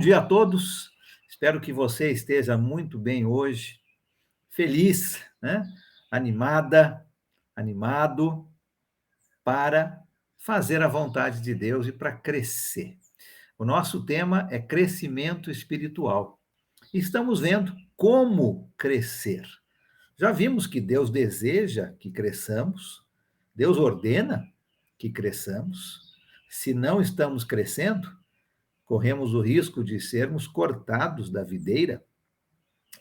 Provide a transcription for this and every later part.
dia a todos. Espero que você esteja muito bem hoje, feliz, né? Animada, animado para fazer a vontade de Deus e para crescer. O nosso tema é crescimento espiritual. Estamos vendo como crescer. Já vimos que Deus deseja que cresçamos, Deus ordena que cresçamos. Se não estamos crescendo, corremos o risco de sermos cortados da videira,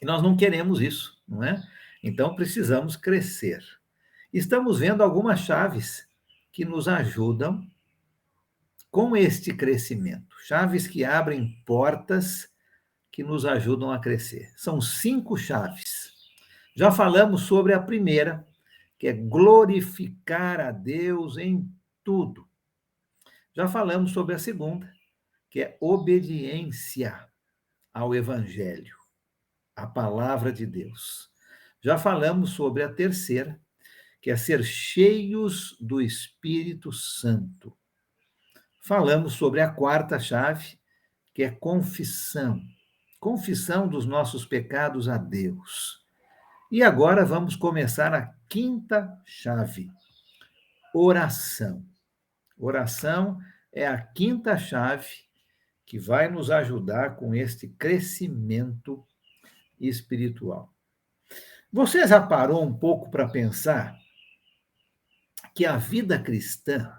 e nós não queremos isso, não é? Então precisamos crescer. Estamos vendo algumas chaves que nos ajudam com este crescimento, chaves que abrem portas que nos ajudam a crescer. São 5 chaves. Já falamos sobre a primeira, que é glorificar a Deus em tudo. Já falamos sobre a segunda, que é obediência ao Evangelho, à palavra de Deus. Já falamos sobre a terceira, que é ser cheios do Espírito Santo. Falamos sobre a quarta chave, que é confissão. Confissão dos nossos pecados a Deus. E agora vamos começar a quinta chave, oração. Oração é a quinta chave que vai nos ajudar com este crescimento espiritual. Você já parou um pouco para pensar que a vida cristã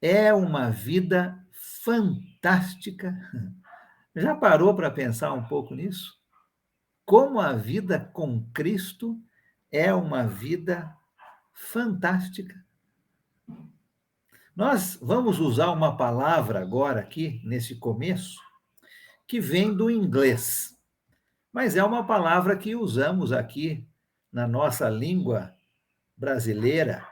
é uma vida fantástica? Já parou para pensar um pouco nisso? Como a vida com Cristo é uma vida fantástica. Nós vamos usar uma palavra agora aqui, nesse começo, que vem do inglês, mas é uma palavra que usamos aqui na nossa língua brasileira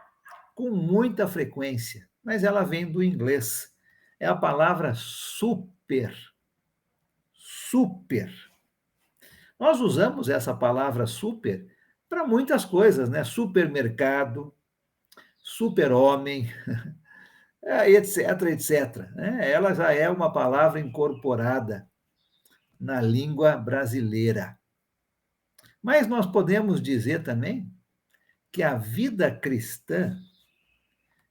com muita frequência, mas ela vem do inglês. É a palavra super. Super. Nós usamos essa palavra super para muitas coisas, né? Supermercado, super-homem, etc, etc. Ela já é uma palavra incorporada na língua brasileira. Mas nós podemos dizer também que a vida cristã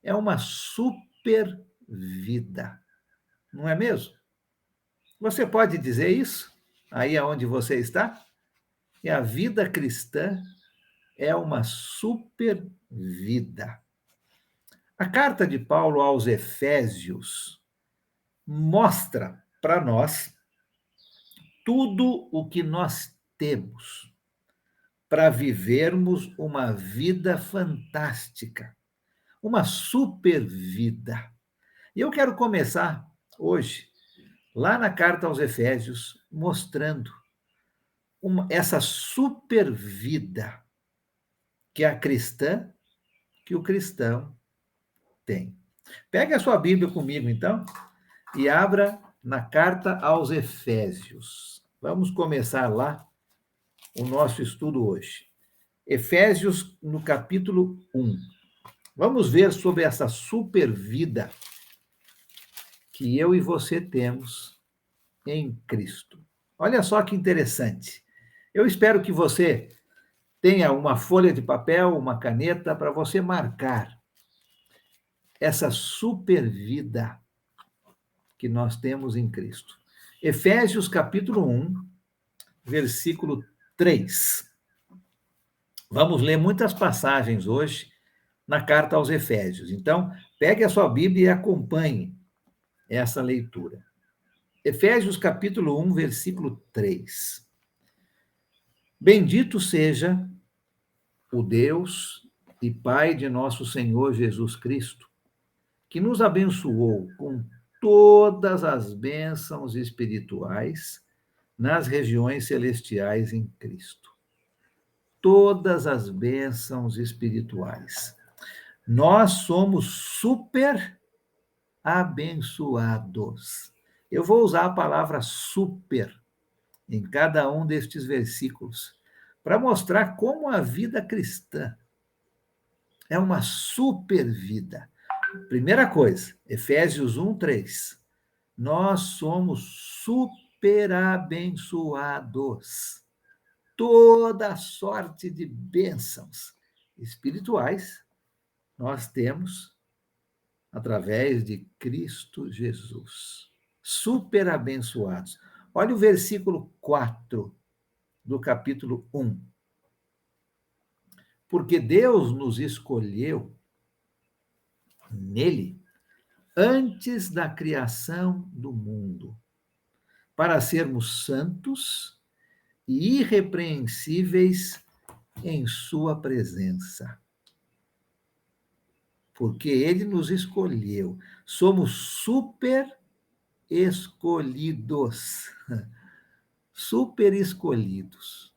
é uma super vida, não é mesmo? Você pode dizer isso aí aonde você está? E a vida cristã é uma super vida. A carta de Paulo aos Efésios mostra para nós tudo o que nós temos para vivermos uma vida fantástica, uma super vida. E eu quero começar hoje, lá na carta aos Efésios, mostrando essa super vida que a cristã, que o cristão tem. Pegue a sua Bíblia comigo, então, e abra na carta aos Efésios. Vamos começar lá o nosso estudo hoje. Efésios, no capítulo 1. Vamos ver sobre essa super vida que eu e você temos em Cristo. Olha só que interessante. Eu espero que você tenha uma folha de papel, uma caneta, para você marcar essa super vida que nós temos em Cristo. Efésios, capítulo 1, versículo 3. Vamos ler muitas passagens hoje na carta aos Efésios. Então, pegue a sua Bíblia e acompanhe essa leitura. Efésios, capítulo 1, versículo 3. Bendito seja o Deus e Pai de nosso Senhor Jesus Cristo, que nos abençoou com todas as bênçãos espirituais nas regiões celestiais em Cristo. Todas as bênçãos espirituais. Nós somos super abençoados. Eu vou usar a palavra super em cada um destes versículos para mostrar como a vida cristã é uma super vida. Primeira coisa, Efésios 1, 3. Nós somos super super abençoados. Toda sorte de bênçãos espirituais nós temos através de Cristo Jesus. Super abençoados. Olha o versículo 4 do capítulo 1. Porque Deus nos escolheu nele antes da criação do mundo, para sermos santos e irrepreensíveis em sua presença. Porque ele nos escolheu. Somos super escolhidos. Super escolhidos.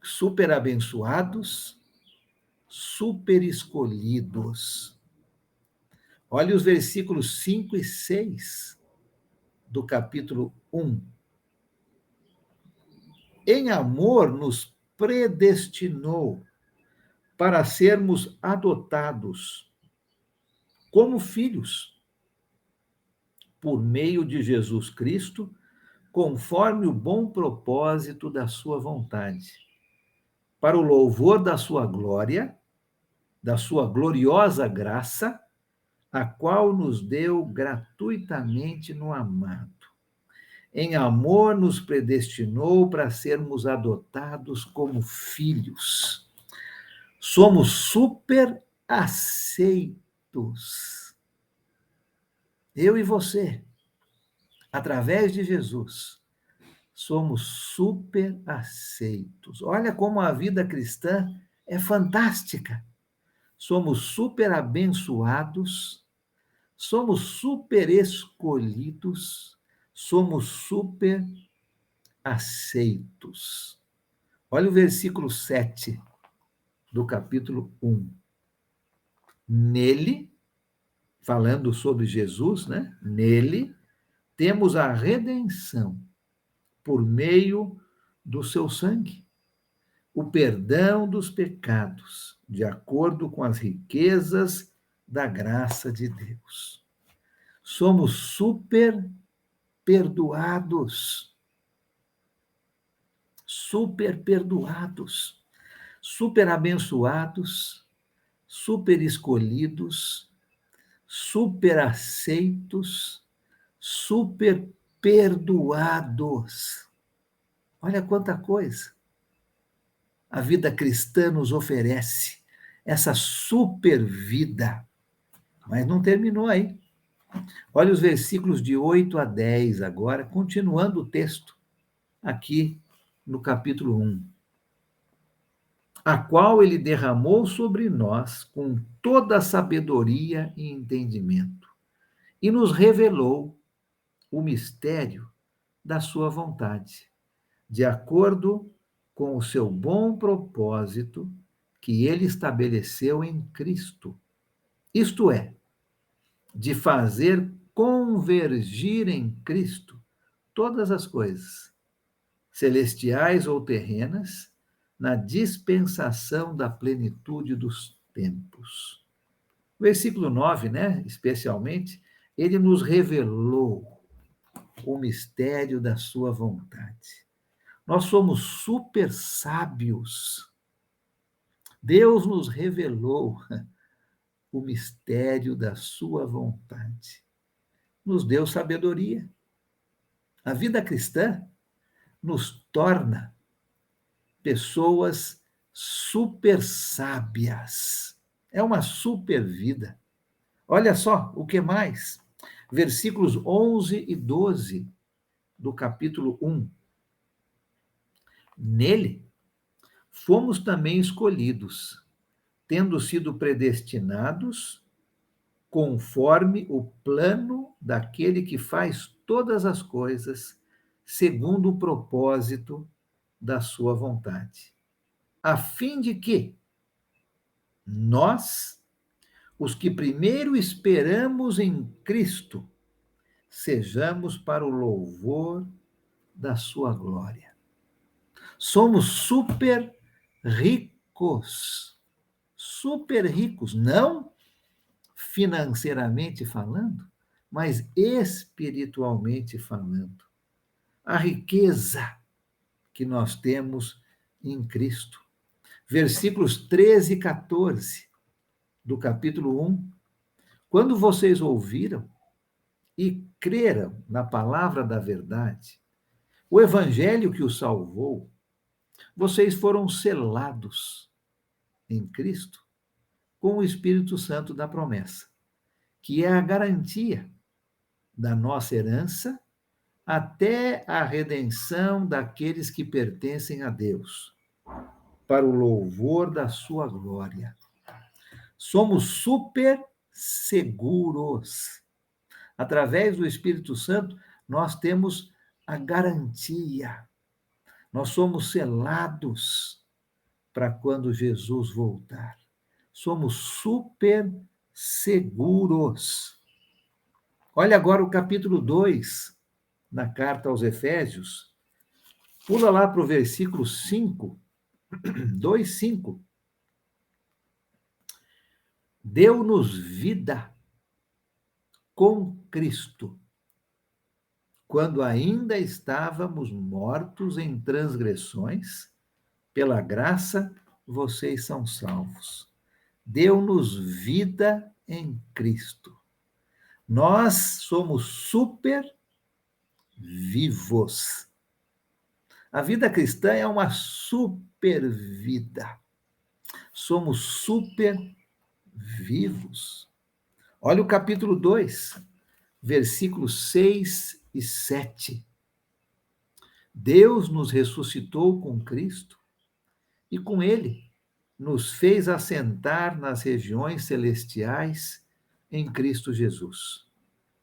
Super abençoados, super escolhidos. Olha os versículos 5 e 6 do capítulo 1. Em amor nos predestinou para sermos adotados como filhos por meio de Jesus Cristo, conforme o bom propósito da sua vontade, para o louvor da sua glória, da sua gloriosa graça, a qual nos deu gratuitamente no amado. Em amor nos predestinou para sermos adotados como filhos. Somos super aceitos. Eu e você, através de Jesus, somos super aceitos. Olha como a vida cristã é fantástica. Somos super abençoados, somos super escolhidos, somos super aceitos. Olha o versículo 7 do capítulo 1. Nele, falando sobre Jesus, né? Nele temos a redenção por meio do seu sangue, o perdão dos pecados, de acordo com as riquezas da graça de Deus. Somos super perdoados. Super perdoados, super abençoados, super escolhidos, super aceitos, super perdoados. Olha quanta coisa a vida cristã nos oferece, essa super vida. Mas não terminou aí. Olha os versículos de 8 a 10 agora, continuando o texto, aqui no capítulo 1. A qual ele derramou sobre nós com toda a sabedoria e entendimento, e nos revelou o mistério da sua vontade, de acordo com o seu bom propósito que ele estabeleceu em Cristo. Isto é, de fazer convergir em Cristo todas as coisas, celestiais ou terrenas, na dispensação da plenitude dos tempos. Versículo 9, né, especialmente, ele nos revelou o mistério da sua vontade. Nós somos super sábios. Deus nos revelou o mistério da sua vontade. Nos deu sabedoria. A vida cristã nos torna pessoas super sábias. É uma super vida. Olha só, o que mais? Versículos 11 e 12 do capítulo 1. Nele, fomos também escolhidos, tendo sido predestinados conforme o plano daquele que faz todas as coisas segundo o propósito da sua vontade, a fim de que nós, os que primeiro esperamos em Cristo, sejamos para o louvor da sua glória. Somos super ricos, não financeiramente falando, mas espiritualmente falando. a riqueza que nós temos em Cristo. Versículos 13 e 14 do capítulo 1. Quando vocês ouviram e creram na palavra da verdade, o evangelho que os salvou, vocês foram selados em Cristo com o Espírito Santo da promessa, que é a garantia da nossa herança até a redenção daqueles que pertencem a Deus, para o louvor da sua glória. Somos super seguros. Através do Espírito Santo, nós temos a garantia. Nós somos selados para quando Jesus voltar. Somos super seguros. Olha agora o capítulo 2, na carta aos Efésios. Pula lá para o versículo 5, 2, 5. Deu-nos vida com Cristo, quando ainda estávamos mortos em transgressões, pela graça vocês são salvos. Deu-nos vida em Cristo. Nós somos super vivos. A vida cristã é uma super vida. Somos super vivos. Olha o capítulo 2, versículos 6 e 7. Deus nos ressuscitou com Cristo e com Ele nos fez assentar nas regiões celestiais em Cristo Jesus,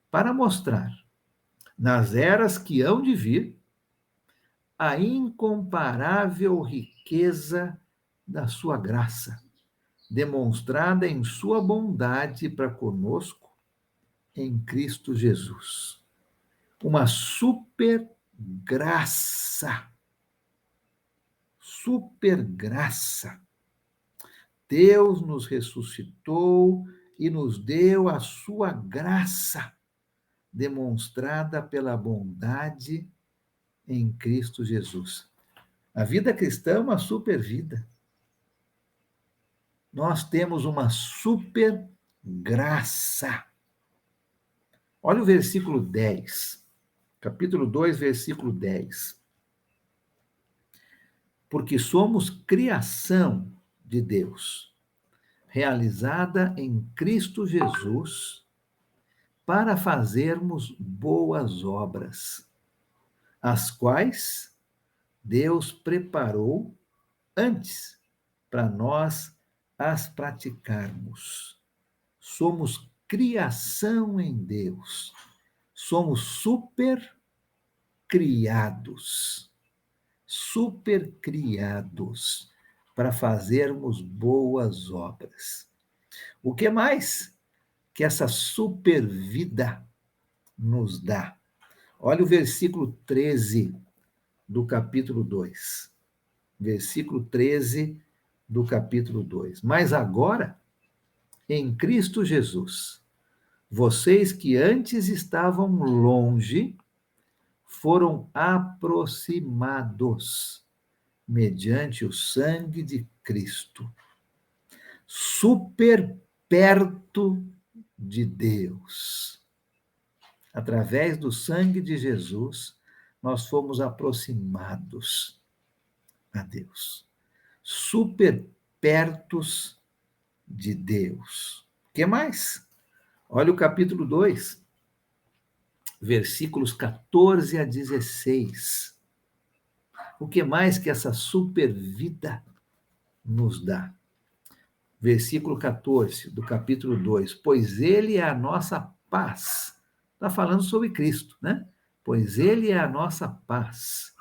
para mostrar, nas eras que hão de vir, a incomparável riqueza da sua graça, demonstrada em sua bondade para conosco em Cristo Jesus. Uma super graça. Super graça. Deus nos ressuscitou e nos deu a sua graça, demonstrada pela bondade em Cristo Jesus. A vida cristã é uma super vida. Nós temos uma super graça. Olha o versículo 10, capítulo 2, versículo 10. Porque somos criação de Deus, realizada em Cristo Jesus, para fazermos boas obras, as quais Deus preparou antes para nós as praticarmos. Somos criação em Deus. Somos super criados. Super criados para fazermos boas obras. O que mais que essa super vida nos dá? Olha o versículo 13 do capítulo 2. Versículo 13 do capítulo 2. Mas agora, em Cristo Jesus, vocês que antes estavam longe, foram aproximados mediante o sangue de Cristo. Super perto de Deus. Através do sangue de Jesus, nós fomos aproximados a Deus. Super pertos de Deus. O que mais? Olha o capítulo 2, versículos 14 a 16. O que mais que essa super vida nos dá? Versículo 14 do capítulo 2. Pois ele é a nossa paz. Está falando sobre Cristo, né? Pois ele é a nossa paz,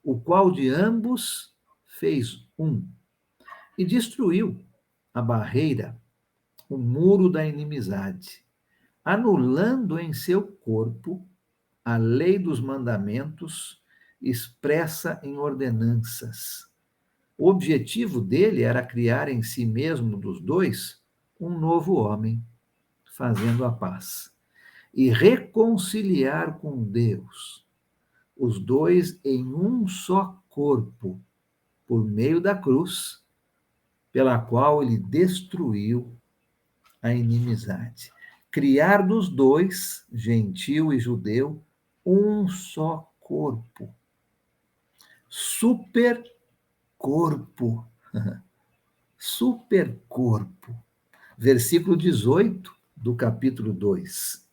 o qual de ambos fez um, e destruiu a barreira, o muro da inimizade, anulando em seu corpo a lei dos mandamentos expressa em ordenanças. O objetivo dele era criar em si mesmo, dos dois, um novo homem, fazendo a paz, e reconciliar com Deus, os dois em um só corpo, por meio da cruz, pela qual ele destruiu a inimizade. Criar dos dois, gentil e judeu, um só corpo. Supercorpo. Supercorpo. Versículo 18 do capítulo 2.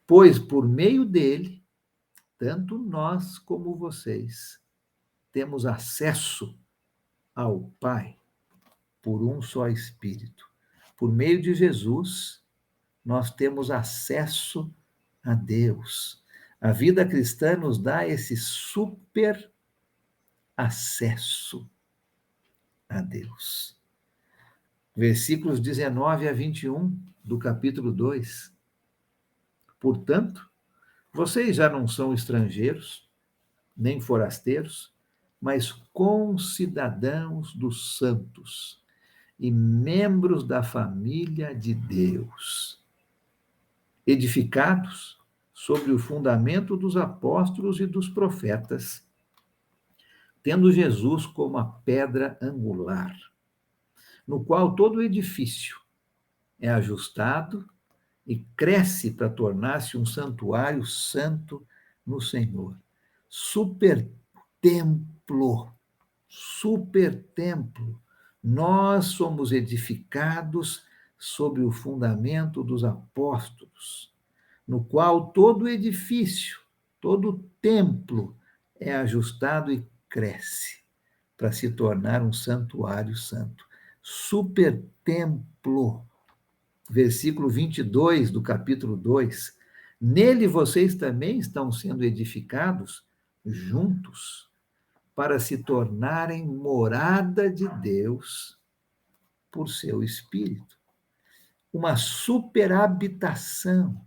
Pois por meio dele, tanto nós como vocês temos acesso ao Pai por um só Espírito. Por meio de Jesus, nós temos acesso a Deus. A vida cristã nos dá esse super acesso a Deus. Versículos 19 a 21 do capítulo 2. Portanto, vocês já não são estrangeiros, nem forasteiros, mas concidadãos dos santos e membros da família de Deus, edificados sobre o fundamento dos apóstolos e dos profetas, tendo Jesus como a pedra angular, no qual todo o edifício é ajustado e cresce para tornar-se um santuário santo no Senhor. Super templo, super templo. Nós somos edificados sobre o fundamento dos apóstolos, no qual todo edifício, todo templo é ajustado e cresce para se tornar um santuário santo. Super templo. Versículo 22 do capítulo 2. Nele vocês também estão sendo edificados juntos para se tornarem morada de Deus por seu Espírito. Uma superhabitação.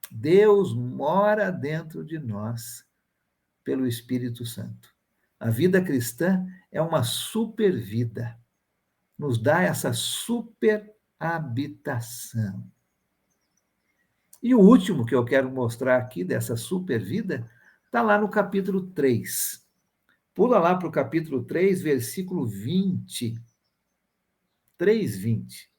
Deus mora dentro de nós pelo Espírito Santo. A vida cristã é uma super vida. Nos dá essa superhabitação. E o último que eu quero mostrar aqui dessa super vida está lá no capítulo 3. Pula lá para o capítulo 3, versículo 20. 3:20.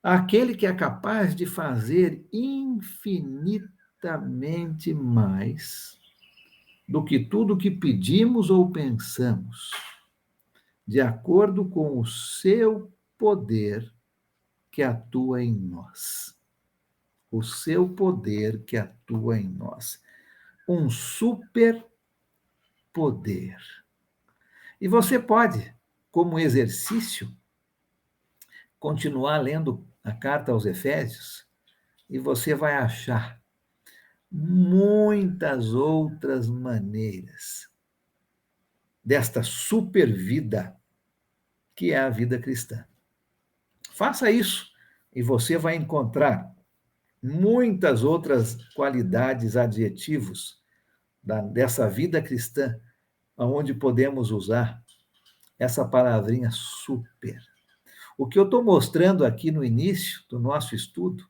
Aquele que é capaz de fazer infinitamente mais do que tudo que pedimos ou pensamos, de acordo com o seu poder que atua em nós. O seu poder que atua em nós. Um super poder. E você pode, como exercício, continuar lendo a carta aos Efésios e você vai achar muitas outras maneiras desta super vida que é a vida cristã. Faça isso e você vai encontrar muitas outras qualidades, adjetivos dessa vida cristã, onde podemos usar essa palavrinha super. O que eu estou mostrando aqui no início do nosso estudo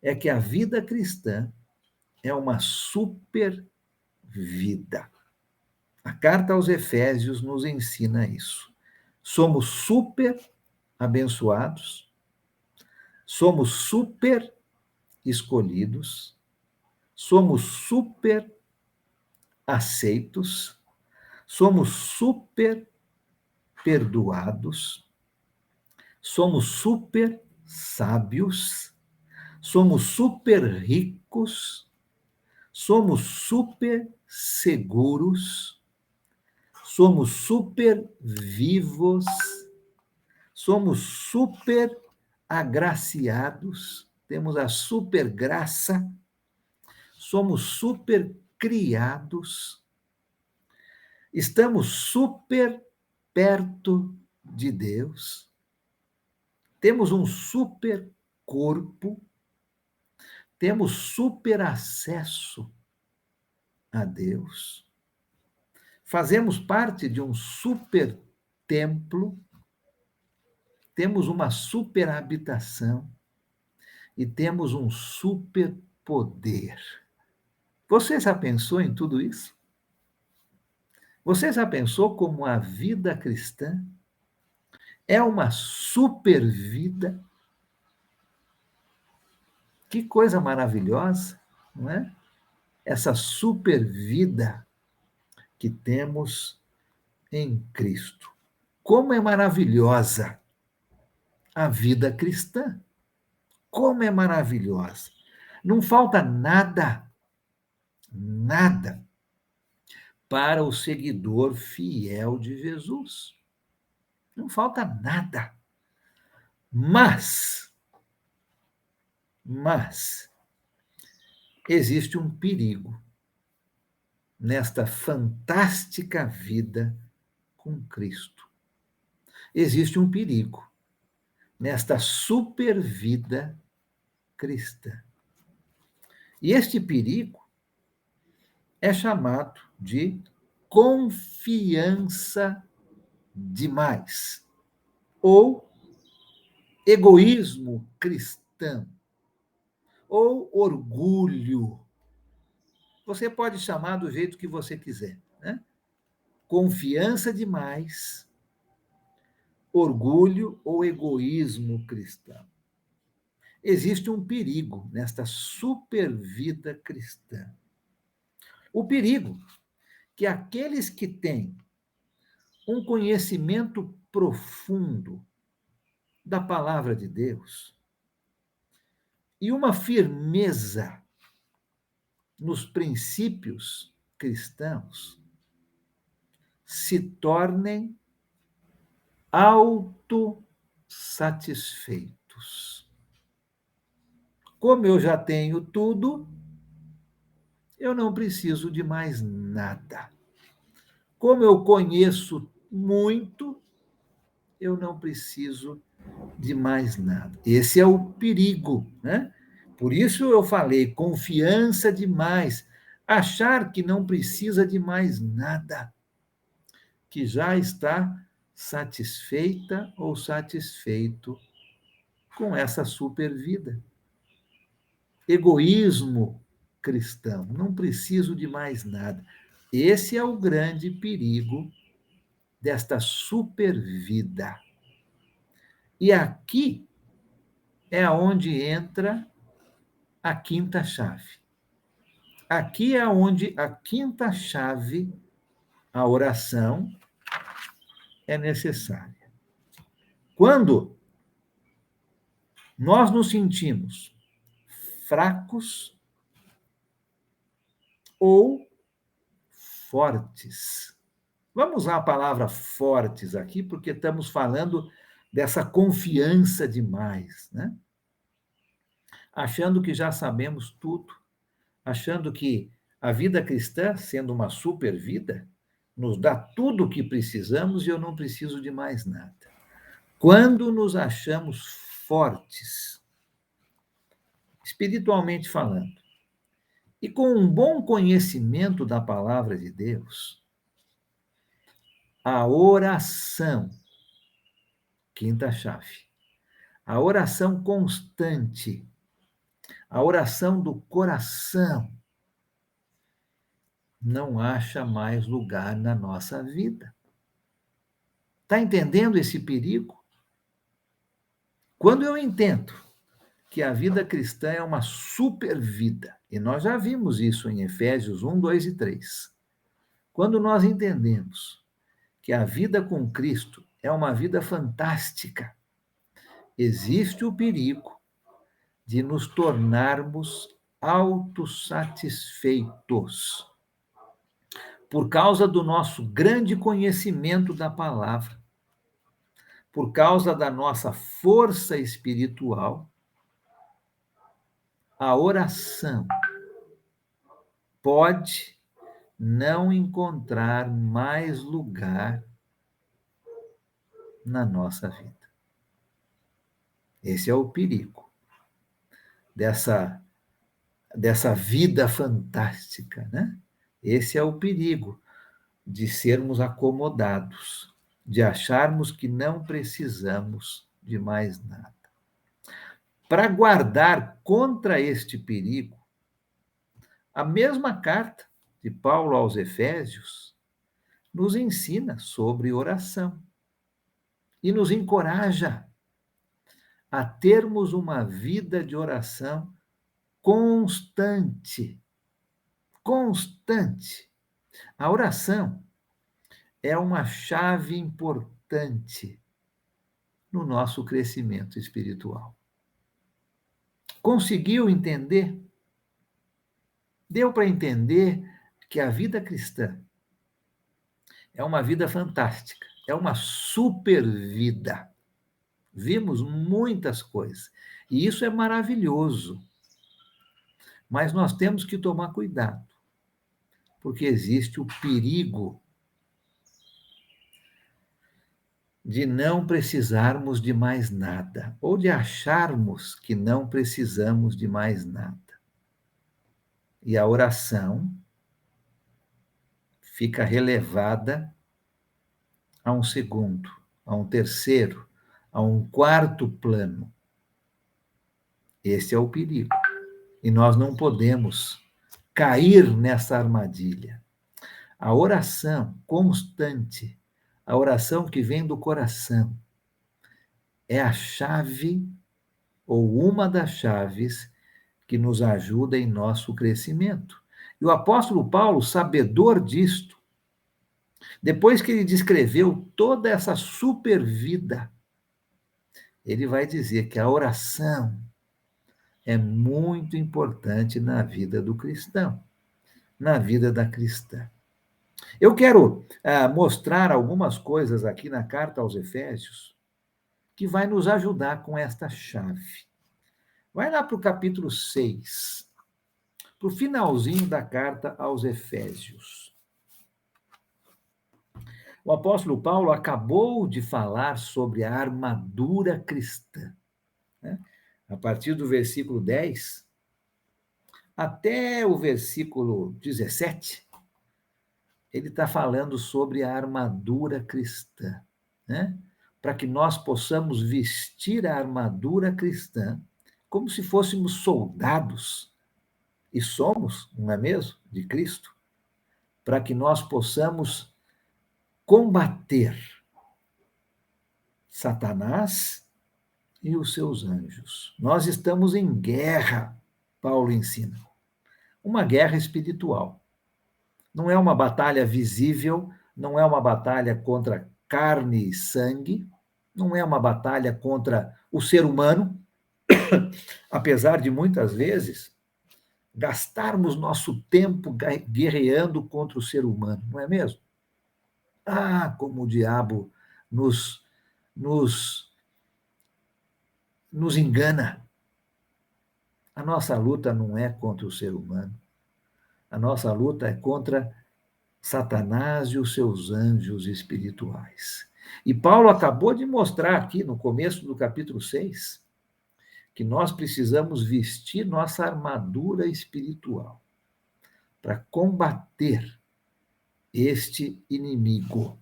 é que a vida cristã é uma super vida. A carta aos Efésios nos ensina isso. Somos super abençoados, somos super escolhidos, somos super aceitos, somos super perdoados, somos super sábios, somos super ricos, somos super seguros, somos super vivos, somos super agraciados, temos a super graça, somos super criados, estamos super perto de Deus, temos um super corpo, temos super acesso a Deus, fazemos parte de um super templo, temos uma super habitação e temos um super poder. Você já pensou em tudo isso? Você já pensou como a vida cristã é uma super vida? Que coisa maravilhosa, não é? Essa super vida que temos em Cristo. Como é maravilhosa a vida cristã! Como é maravilhosa! Não falta nada, nada para o seguidor fiel de Jesus. Não falta nada. Mas, existe um perigo nesta fantástica vida com Cristo. Existe um perigo nesta super vida cristã. E este perigo é chamado de confiança demais, ou egoísmo cristão, ou orgulho. Você pode chamar do jeito que você quiser, né? Confiança demais, orgulho ou egoísmo cristão. Existe um perigo nesta supervida cristã. O perigo que aqueles que têm um conhecimento profundo da palavra de Deus e uma firmeza nos princípios cristãos se tornem autossatisfeitos. Como eu já tenho tudo, eu não preciso de mais nada. Como eu conheço muito, eu não preciso de mais nada. Esse é o perigo, né? Por isso eu falei confiança demais, achar que não precisa de mais nada, que já está satisfeita ou satisfeito com essa super vida. Egoísmo cristão, não preciso de mais nada. Esse é o grande perigo desta super vida. E aqui é onde entra a quinta chave. Aqui é onde a quinta chave, a oração, é necessária. Quando nós nos sentimos fracos ou fortes. Vamos usar a palavra fortes aqui, porque estamos falando dessa confiança demais, né? Achando que já sabemos tudo, achando que a vida cristã, sendo uma super vida, nos dá tudo o que precisamos e eu não preciso de mais nada. Quando nos achamos fortes, espiritualmente falando, e com um bom conhecimento da palavra de Deus, a oração, quinta chave, a oração constante, a oração do coração, não acha mais lugar na nossa vida. Está entendendo esse perigo? Quando eu entendo que a vida cristã é uma super vida, e nós já vimos isso em Efésios 1, 2 e 3. Quando nós entendemos que a vida com Cristo é uma vida fantástica, existe o perigo de nos tornarmos autossatisfeitos por causa do nosso grande conhecimento da palavra, por causa da nossa força espiritual. A oração pode não encontrar mais lugar na nossa vida. Esse é o perigo dessa vida fantástica, né? Esse é o perigo de sermos acomodados, de acharmos que não precisamos de mais nada. Para guardar contra este perigo, A mesma carta de Paulo aos Efésios nos ensina sobre oração e nos encoraja a termos uma vida de oração constante. Constante. A oração é uma chave importante no nosso crescimento espiritual. Conseguiu entender? Deu para entender que a vida cristã é uma vida fantástica, é uma super vida. Vimos muitas coisas, e isso é maravilhoso. Mas nós temos que tomar cuidado, porque existe o perigo de não precisarmos de mais nada, ou de acharmos que não precisamos de mais nada. E a oração fica relevada a um segundo, a um terceiro, a um quarto plano. Esse é o perigo. E nós não podemos cair nessa armadilha. A oração constante, a oração que vem do coração, é a chave, ou uma das chaves, que nos ajuda em nosso crescimento. E o apóstolo Paulo, sabedor disto, depois que ele descreveu toda essa super vida, ele vai dizer que a oração é muito importante na vida do cristão, na vida da cristã. Eu quero mostrar algumas coisas aqui na carta aos Efésios que vai nos ajudar com esta chave. Vai lá para o capítulo 6, para o finalzinho da carta aos Efésios. O apóstolo Paulo acabou de falar sobre a armadura cristã, né? A partir do versículo 10 até o versículo 17, ele está falando sobre a armadura cristã, né? Para que nós possamos vestir a armadura cristã como se fôssemos soldados, e somos, não é mesmo, de Cristo, para que nós possamos combater Satanás e os seus anjos. Nós estamos em guerra, Paulo ensina. Uma guerra espiritual. Não é uma batalha visível, não é uma batalha contra carne e sangue, não é uma batalha contra o ser humano, apesar de muitas vezes gastarmos nosso tempo guerreando contra o ser humano, não é mesmo? Ah, como o diabo nos, nos, nos engana. A nossa luta não é contra o ser humano. A nossa luta é contra Satanás e os seus anjos espirituais. E Paulo acabou de mostrar aqui no começo do capítulo 6 que nós precisamos vestir nossa armadura espiritual para combater este inimigo.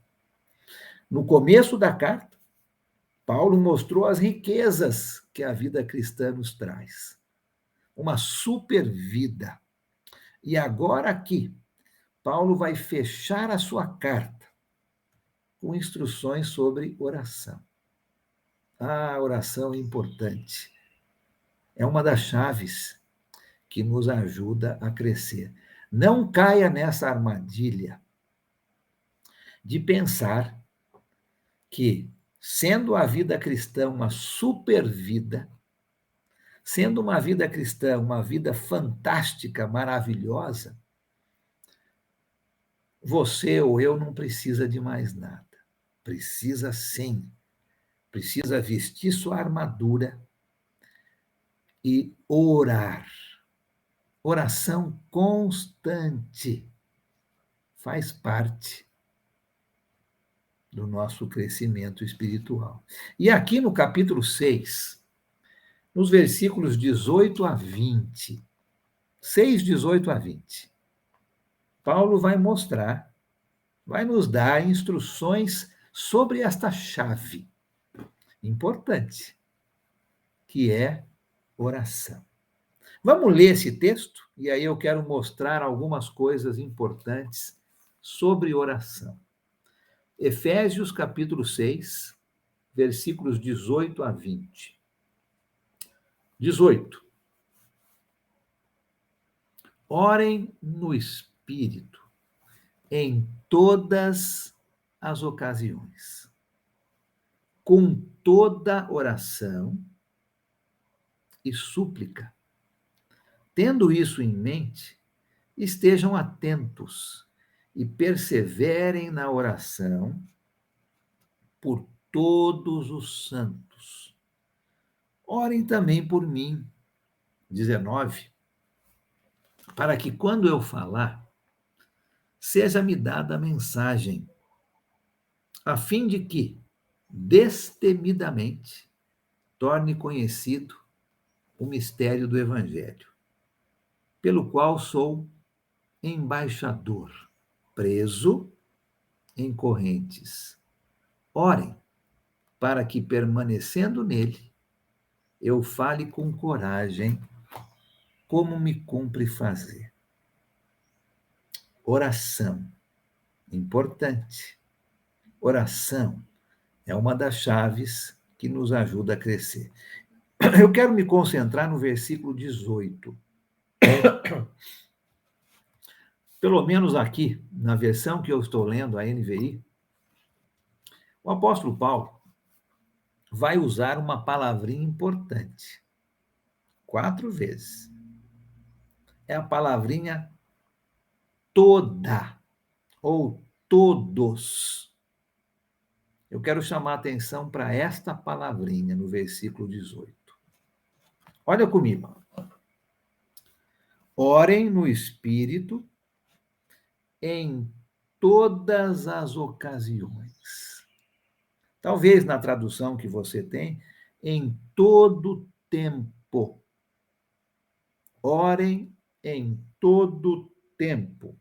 No começo da carta, Paulo mostrou as riquezas que a vida cristã nos traz. Uma super vida. E agora aqui, Paulo vai fechar a sua carta com instruções sobre oração. A oração é importante. É uma das chaves que nos ajuda a crescer. Não caia nessa armadilha de pensar que, sendo a vida cristã uma super vida, sendo uma vida cristã uma vida fantástica, maravilhosa, você ou eu não precisa de mais nada. Precisa sim. Precisa vestir sua armadura e orar. Oração constante faz parte do nosso crescimento espiritual. E aqui no capítulo 6, nos versículos 18 a 20, 6, 18 a 20, Paulo vai mostrar, vai nos dar instruções sobre esta chave importante, que é oração. Vamos ler esse texto e aí eu quero mostrar algumas coisas importantes sobre oração. Efésios capítulo 6, versículos 18 a 20. 18. Orem no Espírito em todas as ocasiões, com toda oração e súplica. Tendo isso em mente, estejam atentos e perseverem na oração por todos os santos. Orem também por mim. 19. Para que quando eu falar, seja-me dada a mensagem, a fim de que, destemidamente, torne conhecido o mistério do Evangelho, pelo qual sou embaixador, preso em correntes. Orem, para que, permanecendo nele, eu fale com coragem, como me cumpre fazer. Oração, importante. Oração é uma das chaves que nos ajuda a crescer. Eu quero me concentrar no versículo 18. Pelo menos aqui, na versão que eu estou lendo, a NVI, o apóstolo Paulo vai usar uma palavrinha importante, 4 vezes. É a palavrinha toda, ou todos. Eu quero chamar a atenção para esta palavrinha no versículo 18. Olha comigo. Orem no Espírito em todas as ocasiões. Talvez na tradução que você tem, em todo tempo. Orem em todo tempo.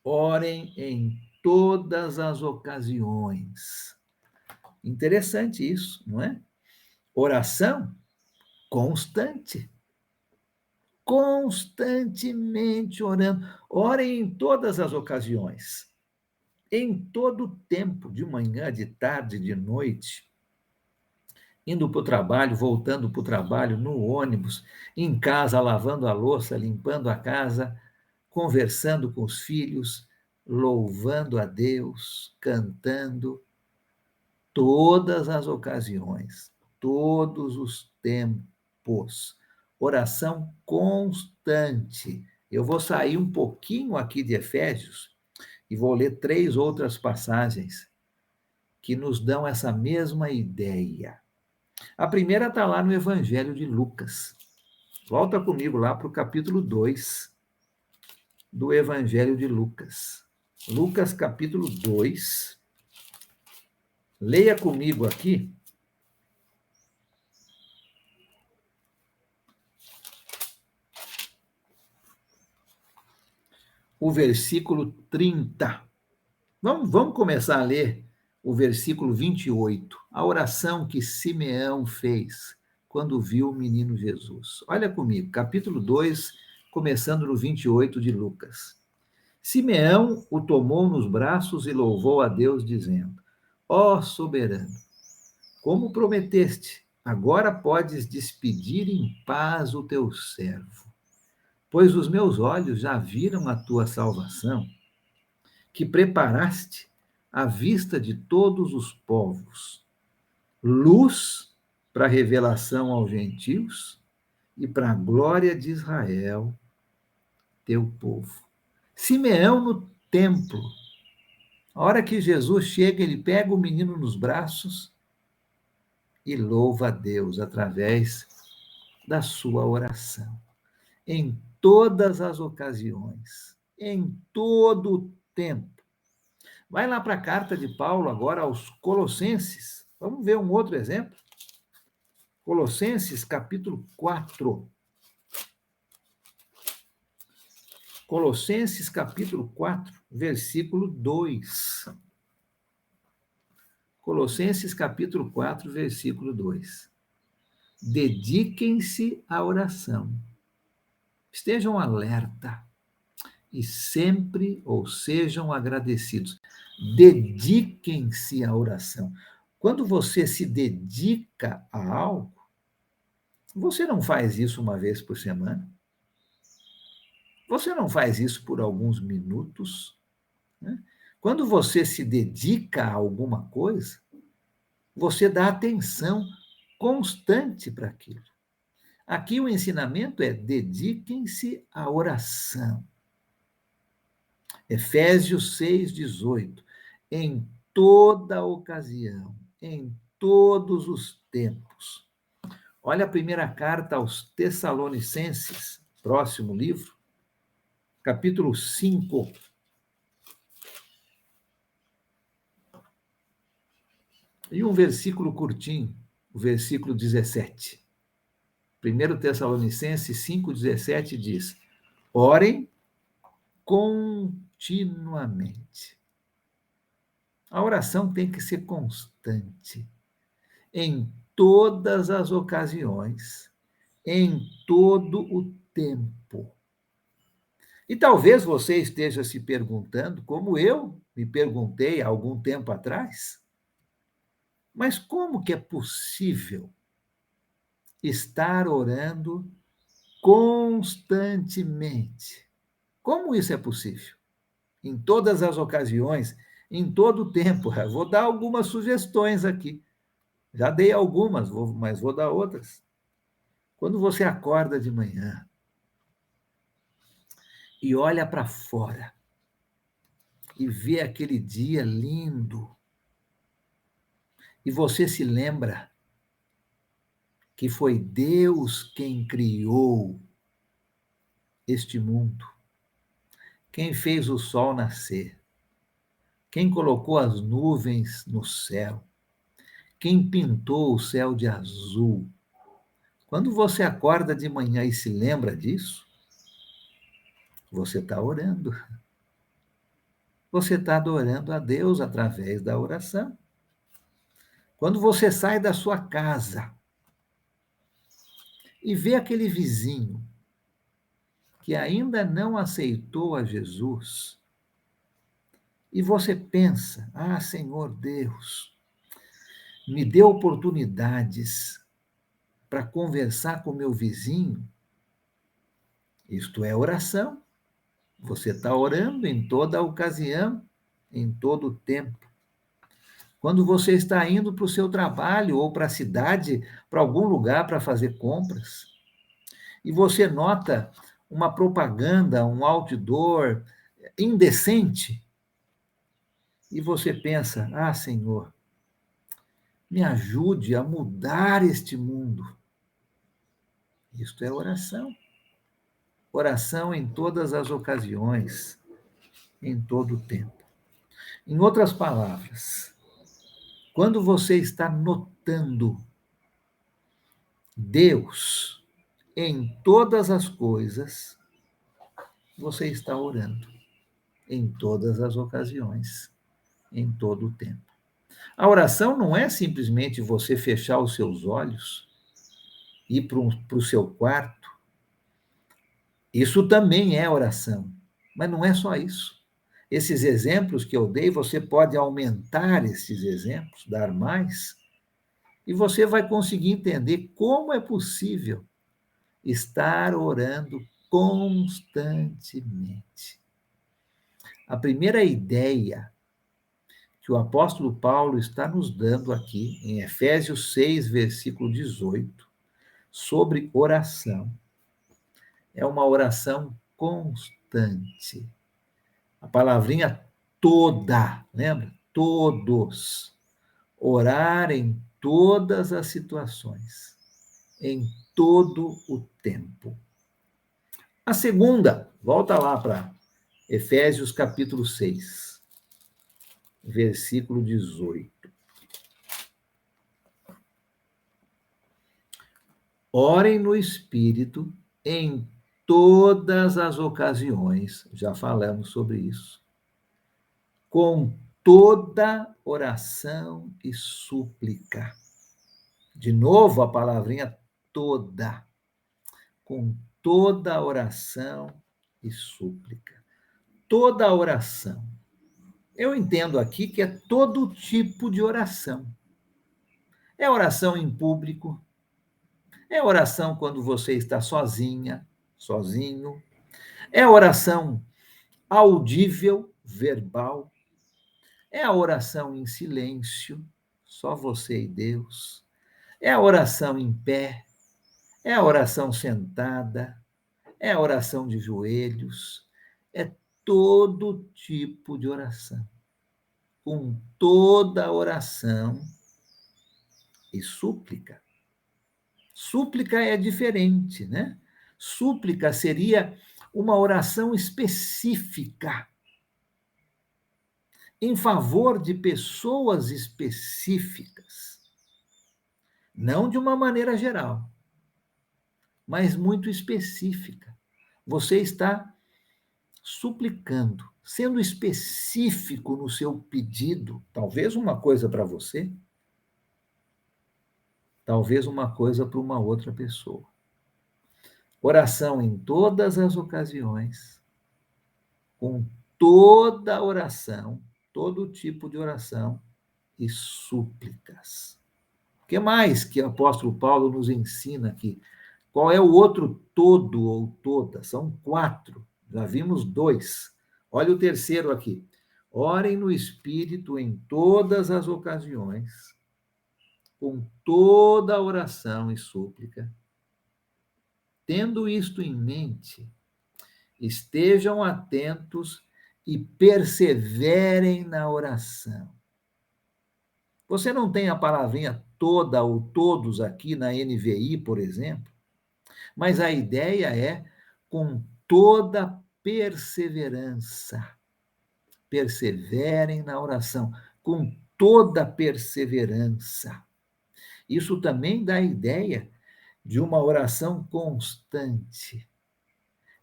Orem em todas as ocasiões. Interessante isso, não é? Oração constante. Constantemente orando. Orem em todas as ocasiões. Em todo tempo, de manhã, de tarde, de noite. Indo para o trabalho, voltando para o trabalho, no ônibus, em casa, lavando a louça, limpando a casa, conversando com os filhos, louvando a Deus, cantando, todas as ocasiões, todos os tempos. Oração constante. Eu vou sair um pouquinho aqui de Efésios e vou ler 3 outras passagens que nos dão essa mesma ideia. A primeira está lá no Evangelho de Lucas. Volta comigo lá para o capítulo 2 do Evangelho de Lucas. Lucas, capítulo 2. Leia comigo aqui. O versículo 30. Vamos começar a ler o versículo 28. A oração que Simeão fez quando viu o menino Jesus. Olha comigo, capítulo 2, começando no 28 de Lucas. Simeão o tomou nos braços e louvou a Deus, dizendo: Ó soberano, como prometeste, agora podes despedir em paz o teu servo, pois os meus olhos já viram a tua salvação, que preparaste à vista de todos os povos, luz para a revelação aos gentios e para a glória de Israel, teu povo. Simeão no templo. A hora que Jesus chega, ele pega o menino nos braços e louva a Deus através da sua oração. Em todas as ocasiões, em todo o tempo. Vai lá para a carta de Paulo agora aos Colossenses. Vamos ver um outro exemplo. Colossenses, capítulo 4. Colossenses, capítulo 4, versículo 2. Colossenses, capítulo 4, versículo 2. Dediquem-se à oração, Estejam alerta e sempre ou sejam agradecidos. Dediquem-se à oração. Quando você se dedica a algo, você não faz isso uma vez por semana, você não faz isso por alguns minutos, né? Quando você se dedica a alguma coisa, você dá atenção constante para aquilo. Aqui o ensinamento é: dediquem-se à oração. Efésios 6:18. Em toda ocasião, em todos os tempos. Olha a primeira carta aos Tessalonicenses, próximo livro, capítulo 5. E um versículo curtinho, o versículo 17. 1 Tessalonicenses 5:17 diz: Orem continuamente. A oração tem que ser constante, em todas as ocasiões, em todo o tempo. E talvez você esteja se perguntando, como eu me perguntei há algum tempo atrás, mas como que é possível estar orando constantemente? Como isso é possível? Em todas as ocasiões, em todo o tempo. Eu vou dar algumas sugestões aqui. Já dei algumas, mas vou dar outras. Quando você acorda de manhã e olha para fora e vê aquele dia lindo, e você se lembra que foi Deus quem criou este mundo, quem fez o sol nascer, quem colocou as nuvens no céu, quem pintou o céu de azul. Quando você acorda de manhã e se lembra disso, você está orando. Você está adorando a Deus através da oração. Quando você sai da sua casa e vê aquele vizinho que ainda não aceitou a Jesus, e você pensa: ah, Senhor Deus, me dê oportunidades para conversar com meu vizinho. Isto é oração. Você está orando em toda ocasião, em todo o tempo. Quando você está indo para o seu trabalho ou para a cidade, para algum lugar para fazer compras, e você nota uma propaganda, um outdoor indecente, e você pensa: ah, Senhor, me ajude a mudar este mundo. Isto é oração. Oração em todas as ocasiões, em todo o tempo. Em outras palavras, quando você está notando Deus em todas as coisas, você está orando em todas as ocasiões, em todo o tempo. A oração não é simplesmente você fechar os seus olhos, ir para o seu quarto. Isso também é oração, mas não é só isso. Esses exemplos que eu dei, você pode aumentar esses exemplos, dar mais, e você vai conseguir entender como é possível estar orando constantemente. A primeira ideia que o apóstolo Paulo está nos dando aqui, em Efésios 6, versículo 18, sobre oração, é uma oração constante. A palavrinha toda, lembra? Todos. Orar em todas as situações, em todo o tempo. A segunda, volta lá para Efésios capítulo 6, versículo 18. Orem no Espírito em todas as ocasiões, já falamos sobre isso, com toda oração e súplica. De novo a palavrinha toda, com toda oração e súplica. Toda oração. Eu entendo aqui que é todo tipo de oração. É oração em público, é oração quando você está sozinha, sozinho, é oração audível, verbal, é a oração em silêncio, só você e Deus, é a oração em pé, é a oração sentada, é a oração de joelhos, é todo tipo de oração. Com toda oração e súplica. Súplica é diferente, né? Súplica seria uma oração específica em favor de pessoas específicas, não de uma maneira geral, mas muito específica. Você está suplicando, sendo específico no seu pedido, talvez uma coisa para você, talvez uma coisa para uma outra pessoa. Oração em todas as ocasiões, com toda oração, todo tipo de oração e súplicas. O que mais que o apóstolo Paulo nos ensina aqui? Qual é o outro todo ou toda? São 4. Já vimos 2. Olha o terceiro aqui. Orem no Espírito em todas as ocasiões, com toda oração e súplica. Tendo isto em mente, estejam atentos e perseverem na oração. Você não tem a palavrinha toda ou todos aqui na NVI, por exemplo, mas a ideia é com toda perseverança. Perseverem na oração, com toda perseverança. Isso também dá a ideia de uma oração constante,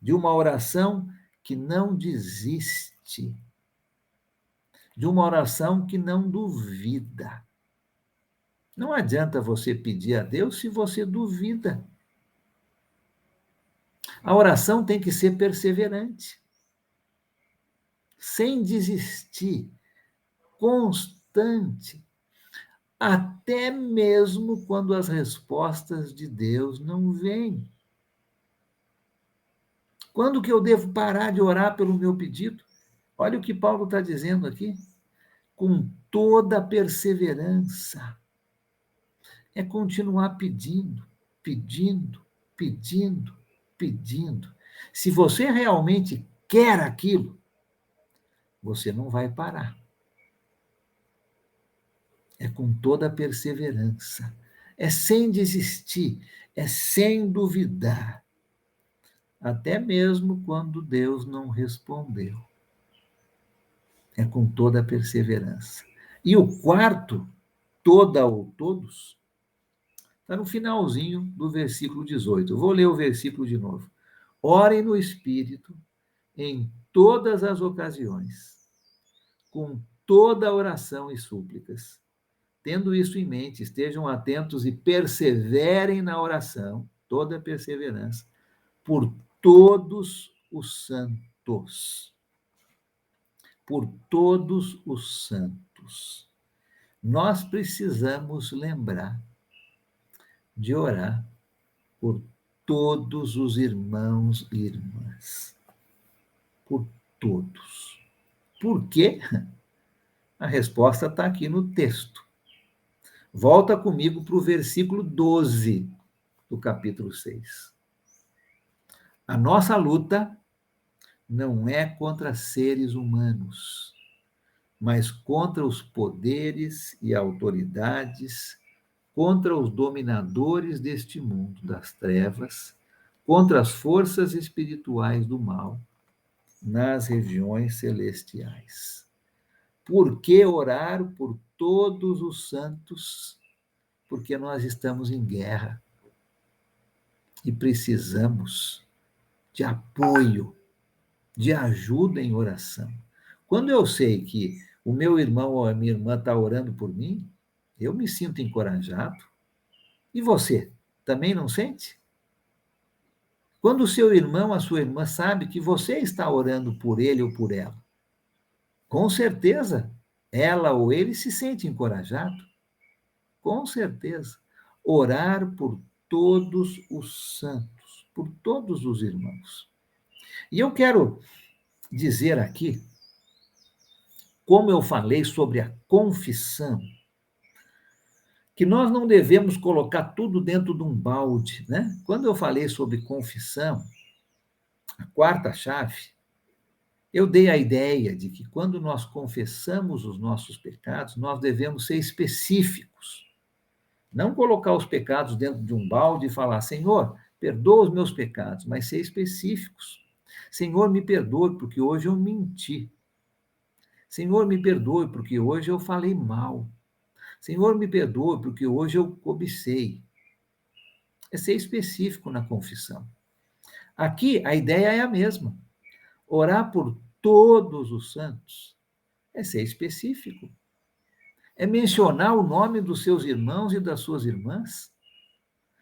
de uma oração que não desiste, de uma oração que não duvida. Não adianta você pedir a Deus se você duvida. A oração tem que ser perseverante, sem desistir, constante, até mesmo quando as respostas de Deus não vêm. Quando que eu devo parar de orar pelo meu pedido? Olha o que Paulo está dizendo aqui. Com toda perseverança. É continuar pedindo, pedindo, pedindo, pedindo. Se você realmente quer aquilo, você não vai parar. É com toda perseverança. É sem desistir, é sem duvidar. Até mesmo quando Deus não respondeu. É com toda perseverança. E o quarto, toda ou todos, está no finalzinho do versículo 18. Eu vou ler o versículo de novo. Orem no Espírito em todas as ocasiões, com toda oração e súplicas. Tendo isso em mente, estejam atentos e perseverem na oração, toda perseverança, por todos os santos. Por todos os santos. Nós precisamos lembrar de orar por todos os irmãos e irmãs. Por todos. Por quê? A resposta está aqui no texto. Volta comigo para o versículo 12 do capítulo 6. A nossa luta não é contra seres humanos, mas contra os poderes e autoridades, contra os dominadores deste mundo das trevas, contra as forças espirituais do mal nas regiões celestiais. Por que orar por todos os santos? Porque nós estamos em guerra e precisamos de apoio, de ajuda em oração. Quando eu sei que o meu irmão ou a minha irmã está orando por mim, eu me sinto encorajado. E você, também não sente? Quando o seu irmão, a sua irmã sabe que você está orando por ele ou por ela, com certeza ela ou ele se sente encorajado, com certeza. Orar por todos os santos, por todos os irmãos. E eu quero dizer aqui, como eu falei sobre a confissão, que nós não devemos colocar tudo dentro de um balde, né? Quando eu falei sobre confissão, a quarta chave, eu dei a ideia de que quando nós confessamos os nossos pecados, nós devemos ser específicos. Não colocar os pecados dentro de um balde e falar, Senhor, perdoa os meus pecados, mas ser específicos. Senhor, me perdoe porque hoje eu menti. Senhor, me perdoe porque hoje eu falei mal. Senhor, me perdoe porque hoje eu cobicei. É ser específico na confissão. Aqui a ideia é a mesma. Orar por todos os santos é ser específico. É mencionar o nome dos seus irmãos e das suas irmãs.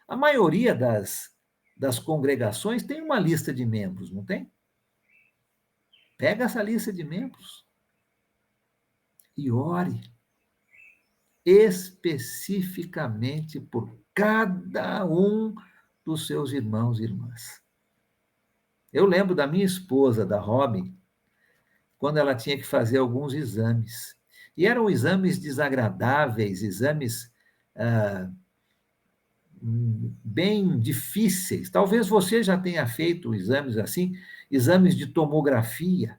A maioria das congregações tem uma lista de membros, não tem? Pega essa lista de membros e ore especificamente por cada um dos seus irmãos e irmãs. Eu lembro da minha esposa, da Robin, quando ela tinha que fazer alguns exames. E eram exames desagradáveis, exames ah, bem difíceis. Talvez você já tenha feito exames assim, exames de tomografia,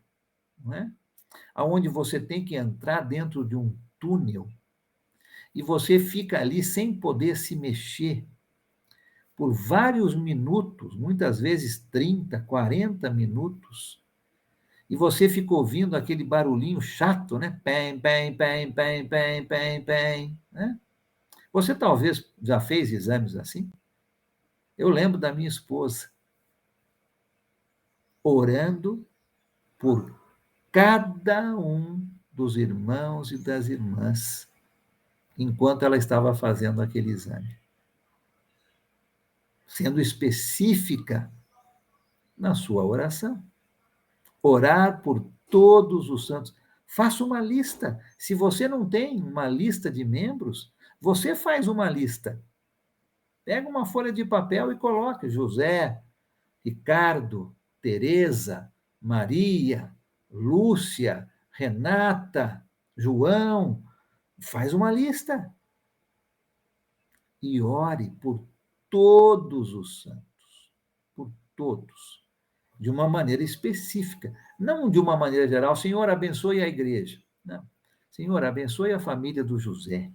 não é? Onde você tem que entrar dentro de um túnel e você fica ali sem poder se mexer por vários minutos, muitas vezes 30, 40 minutos, e você fica ouvindo aquele barulhinho chato, né? Pem, pem, pem, pem, pem, pem, pem, né? Você talvez já fez exames assim? Eu lembro da minha esposa orando por cada um dos irmãos e das irmãs enquanto ela estava fazendo aquele exame, sendo específica na sua oração. Orar por todos os santos. Faça uma lista. Se você não tem uma lista de membros, você faz uma lista. Pega uma folha de papel e coloca José, Ricardo, Teresa, Maria, Lúcia, Renata, João. Faz uma lista e ore por todos os santos, por todos, de uma maneira específica, não de uma maneira geral. Senhor, abençoe a igreja. Não. Senhor, abençoe a família do José.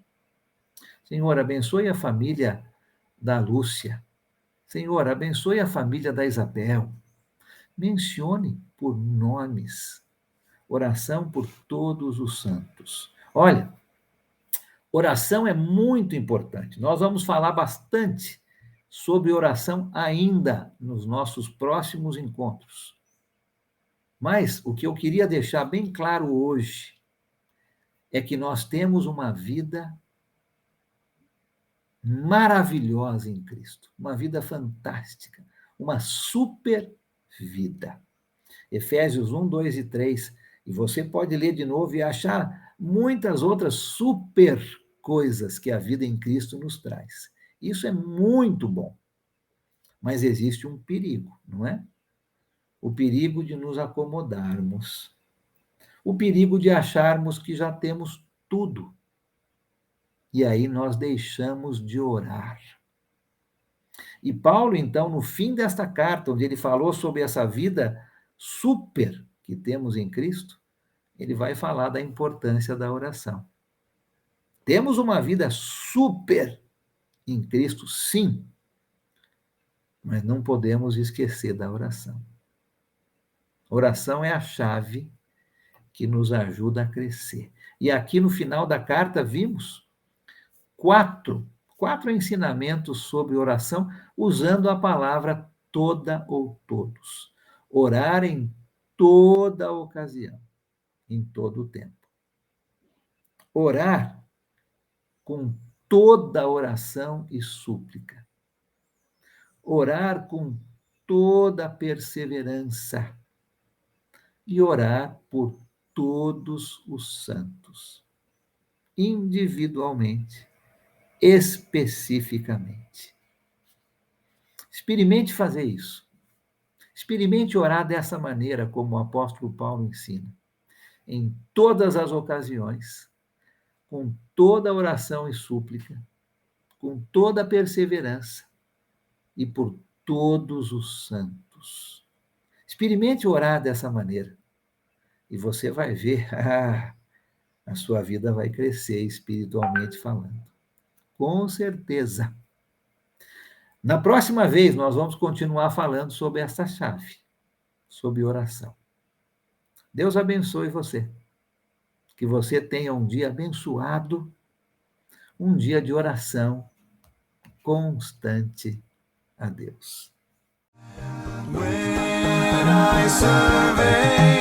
Senhor, abençoe a família da Lúcia. Senhor, abençoe a família da Isabel. Mencione por nomes. Oração por todos os santos. Olha, oração é muito importante. Nós vamos falar bastante sobre oração ainda nos nossos próximos encontros. Mas o que eu queria deixar bem claro hoje é que nós temos uma vida maravilhosa em Cristo, uma vida fantástica, uma super vida. Efésios 1, 2 e 3. E você pode ler de novo e achar muitas outras super coisas que a vida em Cristo nos traz. Isso é muito bom. Mas existe um perigo, não é? O perigo de nos acomodarmos. O perigo de acharmos que já temos tudo. E aí nós deixamos de orar. E Paulo, então, no fim desta carta, onde ele falou sobre essa vida super que temos em Cristo, ele vai falar da importância da oração. Temos uma vida super em Cristo, sim, mas não podemos esquecer da oração. Oração é a chave que nos ajuda a crescer. E aqui no final da carta vimos quatro ensinamentos sobre oração, usando a palavra toda ou todos. Orar em toda ocasião, em todo o tempo. Orar com toda oração e súplica. Orar com toda a perseverança e orar por todos os santos, individualmente, especificamente. Experimente fazer isso. Experimente orar dessa maneira, como o apóstolo Paulo ensina, em todas as ocasiões, com toda oração e súplica, com toda perseverança e por todos os santos. Experimente orar dessa maneira e você vai ver, a sua vida vai crescer espiritualmente falando. Com certeza. Na próxima vez, nós vamos continuar falando sobre essa chave, sobre oração. Deus abençoe você. Que você tenha um dia abençoado, um dia de oração constante a Deus. When I survey